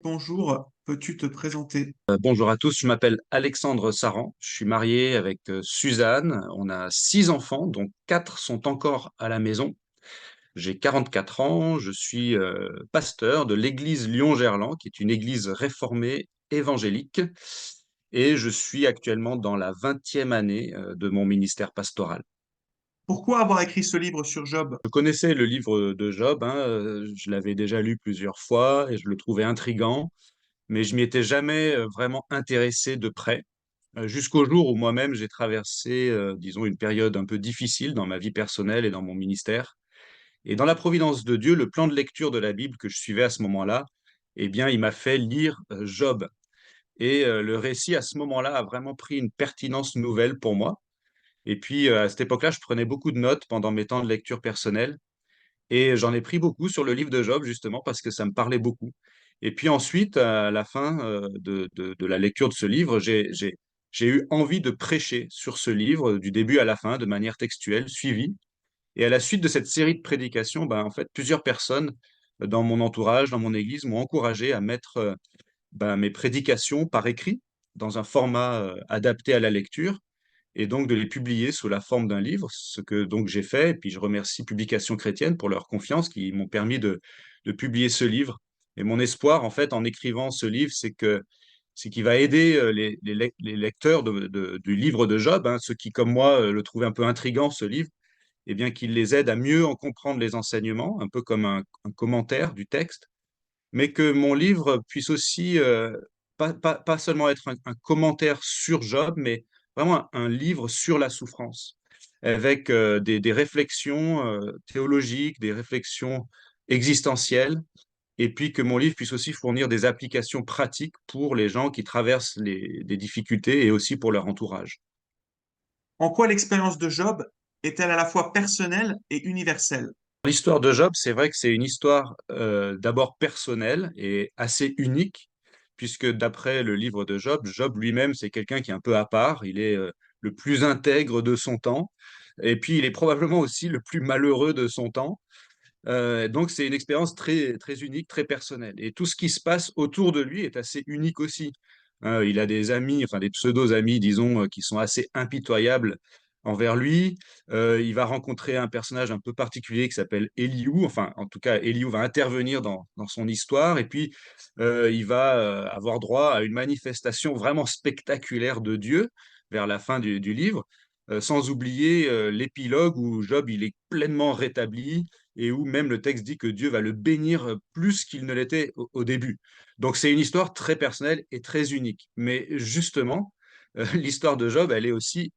Bonjour, peux-tu te présenter? Bonjour à tous, je m'appelle Alexandre Saran, je suis marié avec Suzanne, on a 6 enfants, dont 4 sont encore à la maison. J'ai 44 ans, je suis pasteur de l'église Lyon-Gerland, qui est une église réformée évangélique, et je suis actuellement dans la 20e année de mon ministère pastoral. Pourquoi avoir écrit ce livre sur Job? Je connaissais le livre de Job, hein, je l'avais déjà lu plusieurs fois et je le trouvais intriguant, mais je m'y étais jamais vraiment intéressé de près. Jusqu'au jour où moi-même j'ai traversé, disons, une période un peu difficile dans ma vie personnelle et dans mon ministère. Et dans la providence de Dieu, le plan de lecture de la Bible que je suivais à ce moment-là, eh bien, il m'a fait lire Job. Et le récit à ce moment-là a vraiment pris une pertinence nouvelle pour moi. Et puis à cette époque-là, je prenais beaucoup de notes pendant mes temps de lecture personnelle. Et j'en ai pris beaucoup sur le livre de Job, justement, parce que ça me parlait beaucoup. Et puis ensuite, à la fin de la lecture de ce livre, j'ai eu envie de prêcher sur ce livre, du début à la fin, de manière textuelle, suivie. Et à la suite de cette série de prédications, ben, en fait, plusieurs personnes dans mon entourage, dans mon église, m'ont encouragé à mettre ben, mes prédications par écrit, dans un format adapté à la lecture et donc de les publier sous la forme d'un livre, ce que donc j'ai fait. Et puis je remercie Publications Chrétiennes pour leur confiance qui m'ont permis de publier ce livre. Et mon espoir, en fait, en écrivant ce livre, c'est qu'il va aider les lecteurs du livre de Job, hein, ceux qui, comme moi, le trouvaient un peu intriguant, ce livre, et bien qu'il les aide à mieux en comprendre les enseignements, un peu comme un commentaire du texte, mais que mon livre puisse aussi pas seulement être un commentaire sur Job, mais vraiment un livre sur la souffrance, avec des réflexions théologiques, des réflexions existentielles, et puis que mon livre puisse aussi fournir des applications pratiques pour les gens qui traversent des difficultés et aussi pour leur entourage. En quoi l'expérience de Job est-elle à la fois personnelle et universelle? L'histoire de Job, c'est vrai que c'est une histoire d'abord personnelle et assez unique, puisque d'après le livre de Job, Job lui-même, c'est quelqu'un qui est un peu à part, il est le plus intègre de son temps, et puis il est probablement aussi le plus malheureux de son temps. Donc c'est une expérience très, très unique, très personnelle. Et tout ce qui se passe autour de lui est assez unique aussi. Il a des amis, enfin des pseudo-amis, disons, qui sont assez impitoyables envers lui. Il va rencontrer un personnage un peu particulier qui s'appelle Eliou. Enfin, en tout cas, Eliou va intervenir dans son histoire. Et puis, il va avoir droit à une manifestation vraiment spectaculaire de Dieu vers la fin du livre. Sans oublier l'épilogue où Job il est pleinement rétabli et où même le texte dit que Dieu va le bénir plus qu'il ne l'était au début. Donc c'est une histoire très personnelle et très unique. Mais justement, l'histoire de Job, elle est aussi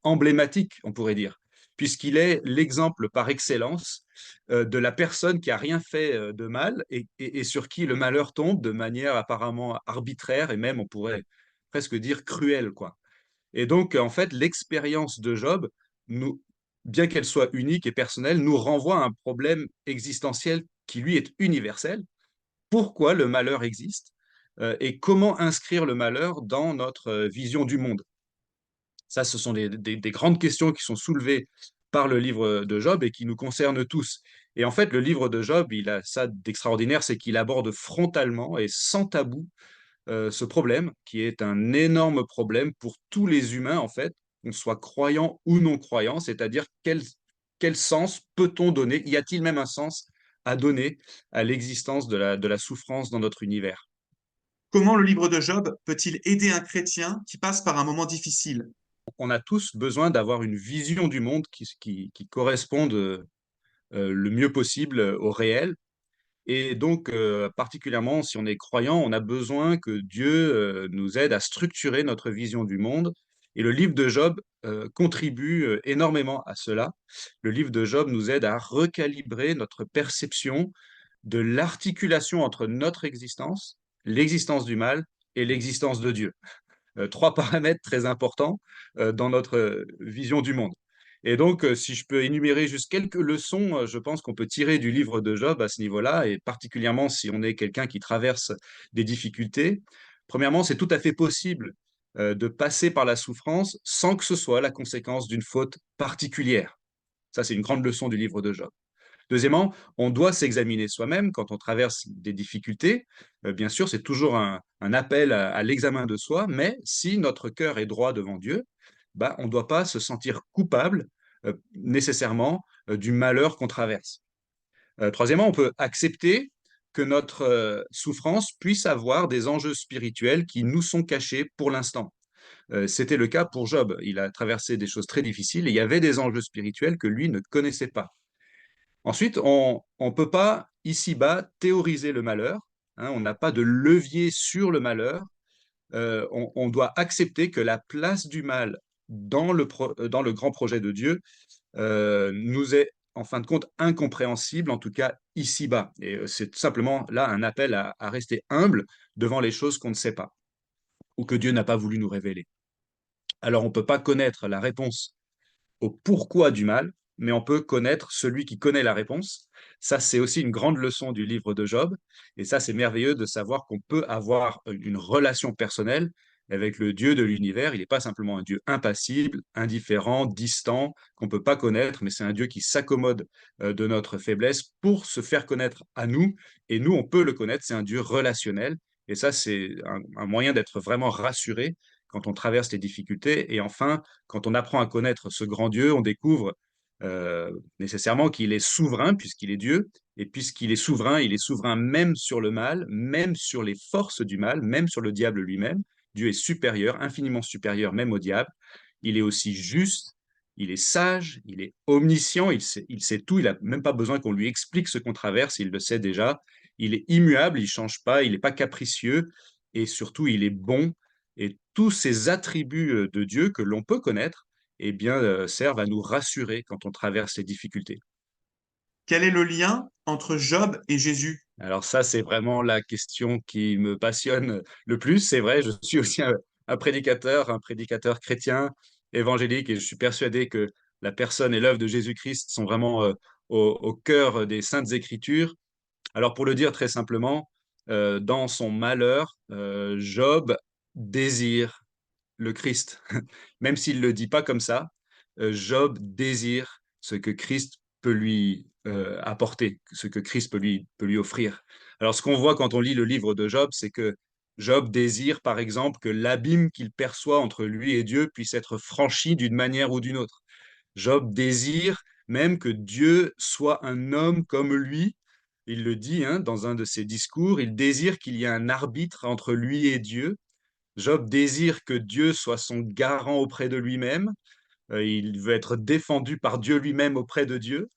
emblématique, on pourrait dire, puisqu'il est l'exemple par excellence de la personne qui a rien fait de mal et sur qui le malheur tombe de manière apparemment arbitraire et même, on pourrait presque dire, cruelle, quoi. Et donc, en fait, l'expérience de Job, nous, bien qu'elle soit unique et personnelle, nous renvoie à un problème existentiel qui, lui, est universel. Pourquoi le malheur existe et comment inscrire le malheur dans notre vision du monde? Ça, ce sont des grandes questions qui sont soulevées par le livre de Job et qui nous concernent tous. Et en fait, le livre de Job, il a ça d'extraordinaire, c'est qu'il aborde frontalement et sans tabou ce problème, qui est un énorme problème pour tous les humains, en fait, qu'on soit croyant ou non croyant, c'est-à-dire quel sens peut-on donner, y a-t-il même un sens à donner à l'existence de la souffrance dans notre univers? Comment le livre de Job peut-il aider un chrétien qui passe par un moment difficile? On a tous besoin d'avoir une vision du monde qui corresponde le mieux possible au réel. Et donc, particulièrement si on est croyant, on a besoin que Dieu nous aide à structurer notre vision du monde. Et le livre de Job contribue énormément à cela. Le livre de Job nous aide à recalibrer notre perception de l'articulation entre notre existence, l'existence du mal et l'existence de Dieu. Trois paramètres très importants dans notre vision du monde. Et donc, si je peux énumérer juste quelques leçons, je pense qu'on peut tirer du livre de Job à ce niveau-là, et particulièrement si on est quelqu'un qui traverse des difficultés. Premièrement, c'est tout à fait possible de passer par la souffrance sans que ce soit la conséquence d'une faute particulière. Ça, c'est une grande leçon du livre de Job. Deuxièmement, on doit s'examiner soi-même quand on traverse des difficultés. Bien sûr, c'est toujours un appel à l'examen de soi, mais si notre cœur est droit devant Dieu, bah, on ne doit pas se sentir coupable nécessairement du malheur qu'on traverse. Troisièmement, on peut accepter que notre souffrance puisse avoir des enjeux spirituels qui nous sont cachés pour l'instant. C'était le cas pour Job. Il a traversé des choses très difficiles et il y avait des enjeux spirituels que lui ne connaissait pas. Ensuite, on ne peut pas, ici-bas, théoriser le malheur, hein, on n'a pas de levier sur le malheur. On doit accepter que la place du mal dans le grand projet de Dieu nous est, en fin de compte, incompréhensible, en tout cas ici-bas. Et c'est tout simplement là un appel à rester humble devant les choses qu'on ne sait pas ou que Dieu n'a pas voulu nous révéler. Alors, on ne peut pas connaître la réponse au pourquoi du mal, mais on peut connaître celui qui connaît la réponse. Ça, c'est aussi une grande leçon du livre de Job. Et ça, c'est merveilleux de savoir qu'on peut avoir une relation personnelle avec le Dieu de l'univers. Il n'est pas simplement un Dieu impassible, indifférent, distant, qu'on ne peut pas connaître, mais c'est un Dieu qui s'accommode de notre faiblesse pour se faire connaître à nous. Et nous, on peut le connaître, c'est un Dieu relationnel. Et ça, c'est un moyen d'être vraiment rassuré quand on traverse les difficultés. Et enfin, quand on apprend à connaître ce grand Dieu, on découvre nécessairement qu'il est souverain puisqu'il est Dieu, et puisqu'il est souverain même sur le mal, même sur les forces du mal, même sur le diable lui-même. Dieu est supérieur, infiniment supérieur même au diable. Il est aussi juste, il est sage, il est omniscient, il sait tout, il n'a même pas besoin qu'on lui explique ce qu'on traverse, il le sait déjà. Il est immuable, il ne change pas, il n'est pas capricieux, et surtout il est bon. Et tous ces attributs de Dieu que l'on peut connaître, eh bien, servent à nous rassurer quand on traverse les difficultés. Quel est le lien entre Job et Jésus? Alors ça, c'est vraiment la question qui me passionne le plus. C'est vrai, je suis aussi un prédicateur chrétien, évangélique, et je suis persuadé que la personne et l'œuvre de Jésus-Christ sont vraiment au cœur des Saintes Écritures. Alors pour le dire très simplement, dans son malheur, Job désire le Christ. Même s'il ne le dit pas comme ça, Job désire ce que Christ peut lui apporter, ce que Christ peut lui offrir. Alors ce qu'on voit quand on lit le livre de Job, c'est que Job désire par exemple que l'abîme qu'il perçoit entre lui et Dieu puisse être franchi d'une manière ou d'une autre. Job désire même que Dieu soit un homme comme lui. Il le dit hein, dans un de ses discours, il désire qu'il y ait un arbitre entre lui et Dieu. Job désire que Dieu soit son garant auprès de lui-même. Il veut être défendu par Dieu lui-même auprès de Dieu.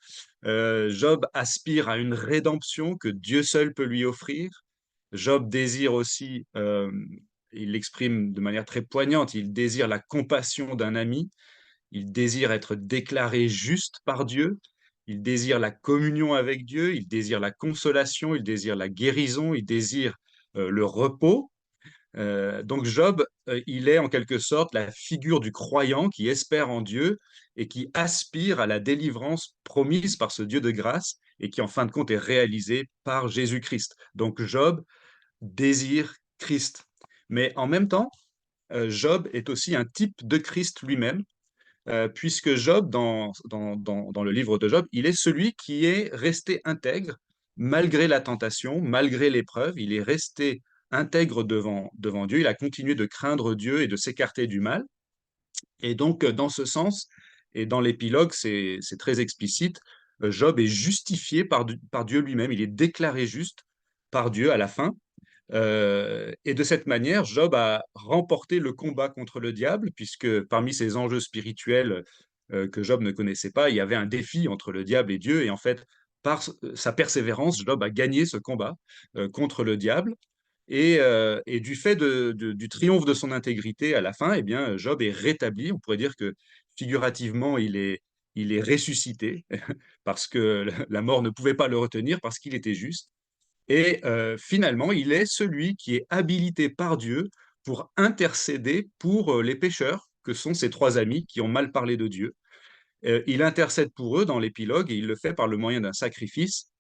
Job aspire à une rédemption que Dieu seul peut lui offrir. Job désire aussi, il l'exprime de manière très poignante, il désire la compassion d'un ami. Il désire être déclaré juste par Dieu. Il désire la communion avec Dieu. Il désire la consolation. Il désire la guérison. Il désire le repos. Donc Job, il est en quelque sorte la figure du croyant qui espère en Dieu et qui aspire à la délivrance promise par ce Dieu de grâce et qui en fin de compte est réalisée par Jésus-Christ. Donc Job désire Christ. Mais en même temps, Job est aussi un type de Christ lui-même, puisque Job, dans le livre de Job, il est celui qui est resté intègre malgré la tentation, malgré l'épreuve. Il est resté intègre devant Dieu. Il a continué de craindre Dieu et de s'écarter du mal. Et donc, dans ce sens, et dans l'épilogue, c'est très explicite, Job est justifié par Dieu lui-même. Il est déclaré juste par Dieu à la fin. Et de cette manière, Job a remporté le combat contre le diable, puisque parmi ces enjeux spirituels que Job ne connaissait pas, il y avait un défi entre le diable et Dieu. Et en fait, par sa persévérance, Job a gagné ce combat contre le diable. Et du fait du triomphe de son intégrité à la fin, eh bien, Job est rétabli. On pourrait dire que figurativement, il est ressuscité, parce que la mort ne pouvait pas le retenir, parce qu'il était juste. Et finalement, il est celui qui est habilité par Dieu pour intercéder pour les pécheurs, que sont ses trois amis qui ont mal parlé de Dieu. Il intercède pour eux dans l'épilogue et il le fait par le moyen d'un sacrifice.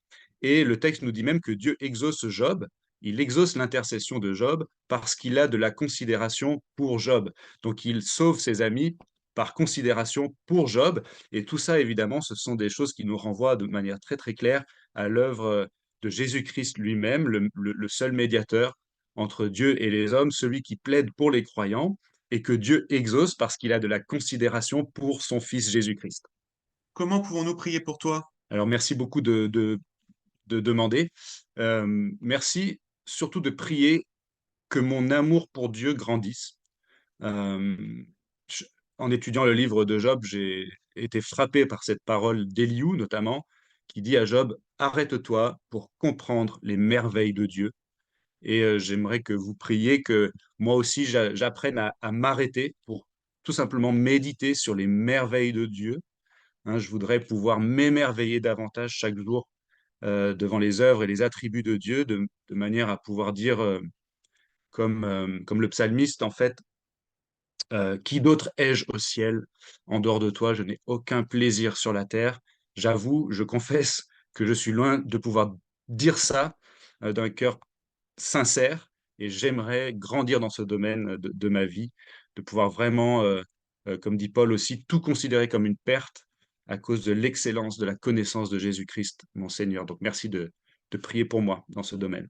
Et le texte nous dit même que Dieu exauce Job. Il exauce l'intercession de Job parce qu'il a de la considération pour Job. Donc il sauve ses amis par considération pour Job. Et tout ça, évidemment, ce sont des choses qui nous renvoient de manière très, très claire à l'œuvre de Jésus-Christ lui-même, le seul médiateur entre Dieu et les hommes, celui qui plaide pour les croyants et que Dieu exauce parce qu'il a de la considération pour son Fils Jésus-Christ. Comment pouvons-nous prier pour toi? Alors, merci beaucoup de demander. Merci surtout de prier que mon amour pour Dieu grandisse. Euh, je- En étudiant le livre de Job, j'ai été frappé par cette parole d'Éliou, notamment, qui dit à Job, arrête-toi pour comprendre les merveilles de Dieu. Et j'aimerais que vous priez que moi aussi j'apprenne à m'arrêter pour tout simplement méditer sur les merveilles de Dieu. Hein, je voudrais pouvoir m'émerveiller davantage chaque jour devant les œuvres et les attributs de Dieu, de manière à pouvoir dire, comme le psalmiste, en fait, qui d'autre ai-je au ciel en dehors de toi? Je n'ai aucun plaisir sur la terre. J'avoue, je confesse que je suis loin de pouvoir dire ça d'un cœur sincère et j'aimerais grandir dans ce domaine de ma vie, de pouvoir vraiment, comme dit Paul aussi, tout considérer comme une perte à cause de l'excellence de la connaissance de Jésus-Christ, mon Seigneur. Donc merci de prier pour moi dans ce domaine.